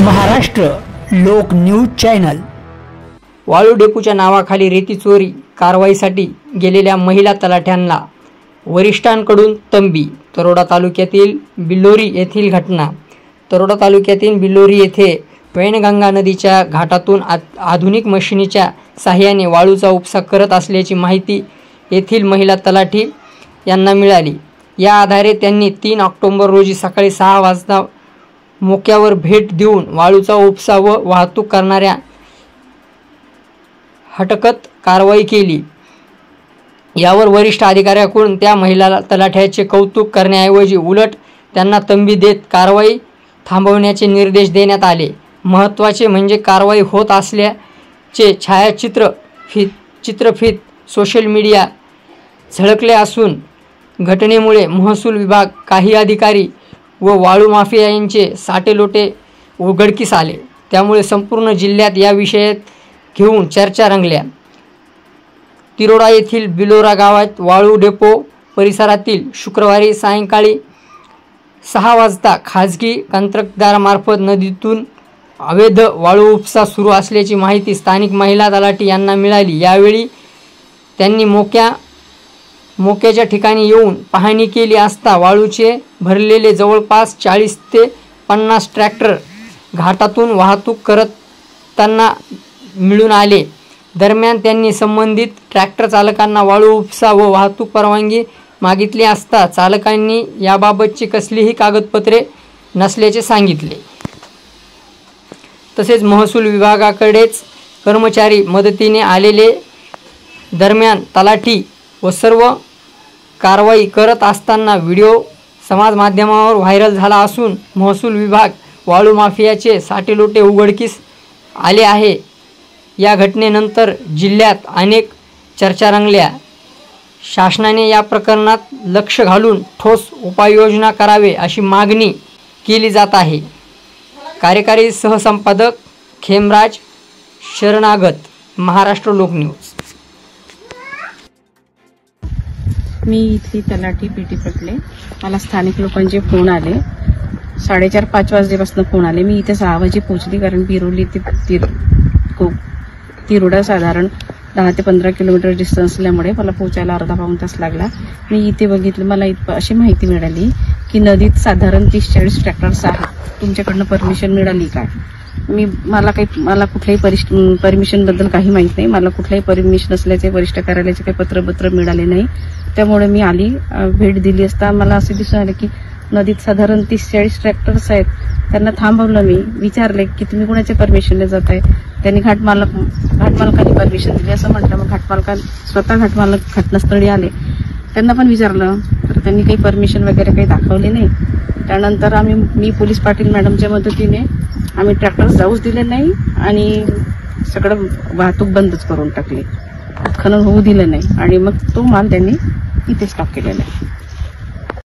महाराष्ट्र लोक news channel. वाळू डेपोच्या नावाखाली रेती चोरी कारवाईसाठी गेलेल्या महिला तलाठ्यांना वरिष्ठांकडून तंबी। तरोडा तालुक्यातील बिलोरी येथील घटना। तरोडा तालुक्यातील बिलोरी येथे वैनगंगा नदीच्या घाटातून आधुनिक मशिनीच्या साहाय्याने वाळूचा उपसा करत असल्याची माहिती येथील महिला तलाठी यांना मिळाली। या आधारे त्यांनी 3 ऑक्टोबर रोजी सकाळी 6 वाजता मोक्यावर भेट देऊन वाळूचा उपसा व वाहतूक करणाऱ्या हटकत कारवाई केली। यावर वरिष्ठ अधिकाऱ्याकडून त्या महिला तलाठ्याचे कौतुक करण्याऐवजी उलट त्यांना तंबी देत कारवाई थांबवण्याचे निर्देश देण्यात आले। महत्त्वाचे म्हणजे कारवाई होत असल्याचे चित्रफित सोशल मीडिया झळकले असून घटनेमुळे महसूल विभाग, काही अधिकारी व वाळू माफिया यांचे साटेलोटे उघडकीस आले। त्यामुळे संपूर्ण जिल्ह्यात या विषयात घेऊन चर्चा रंगल्या। तिरोडा येथील बिलोरा गावात वाळू डेपो परिसरातील शुक्रवारी सायंकाळी 6 वाजता खाजगी कंत्राटदारामार्फत नदीतून अवैध वाळू उपसा सुरू असल्याची माहिती स्थानिक महिला तलाठी यांना मिळाली। यावेळी त्यांनी मोक्याच्या ठिकाणी येऊन पाहणी केली असता वाळूचे भरलेले जवळपास 40 ते 50 ट्रॅक्टर घाटातून वाहतूक करताना मिळून आले। दरम्यान त्यांनी संबंधित ट्रॅक्टर चालकांना वाळू उपसा व वाहतूक परवानगी मागितली असता चालकांनी याबाबतची कसलीही कागदपत्रे नसल्याचे सांगितले। तसेच महसूल विभागाकडेच कर्मचारी मदतीने आलेले। दरम्यान तलाठी व सर्व कारवाई करत असताना व्हिडिओ समाज माध्यमावर व्हायरल झाला असून महसूल विभाग वाळू माफियाचे साटेलोटे उघडकीस आले आहे। या घटनेनंतर जिल्ह्यात अनेक चर्चा रंगल्या। शासनाने या प्रकरणात लक्ष घालून ठोस उपाययोजना करावे अशी मागणी केली जात आहे। कार्यकारी सहसंपादक खेमराज शरणागत, महाराष्ट्र लोक न्यूज। मी इथली तलाठी पेटी पटले। मला स्थानिक लोकांचे फोन आले, 4:30-5 वाजल्यापासून फोन आले। मी इथे 6 वाजे पोहोचली, कारण बिरोली ते तिरोडा साधारण 10 ते 15 किलोमीटर डिस्टन्स असल्यामुळे मला पोहोचायला अर्धा-पाऊण तास लागला। मी इथे बघितलं, मला अशी माहिती मिळाली की नदीत साधारण 30-40 ट्रॅक्टर्स आहेत। तुमच्याकडनं परमिशन मिळाली काय? मला कुठल्याही परमिशन बद्दल काही माहित नाही। मला कुठल्याही परमिशन असल्याचे वरिष्ठ कार्यालयाचे काही पत्र मिळाले नाही। त्यामुळे मी आली, भेट दिली असता मला असे दिसून आले की नदीत साधारण 30-40 ट्रॅक्टर्स आहेत। त्यांना थांबवलं, मी विचारले की तुम्ही कुणाच्या परमिशनने जात आहे? त्यांनी घाटमालकांनी परमिशन दिली असं म्हटलं। मग स्वतः घाटमालक घटनास्थळी आले, त्यांना पण विचारलं तर त्यांनी काही परमिशन वगैरे काही दाखवली नाही। त्यानंतर मी पोलीस पाटील मॅडमच्या मदतीने आम्ही ट्रॅक्टर्स जाऊच दिले नाही आणि सगळं वाहतूक बंदच करून टाकली, खनन होऊ दिलं नाही आणि मग तो माल त्यांनी इथे स्टॉक केलेला आहे।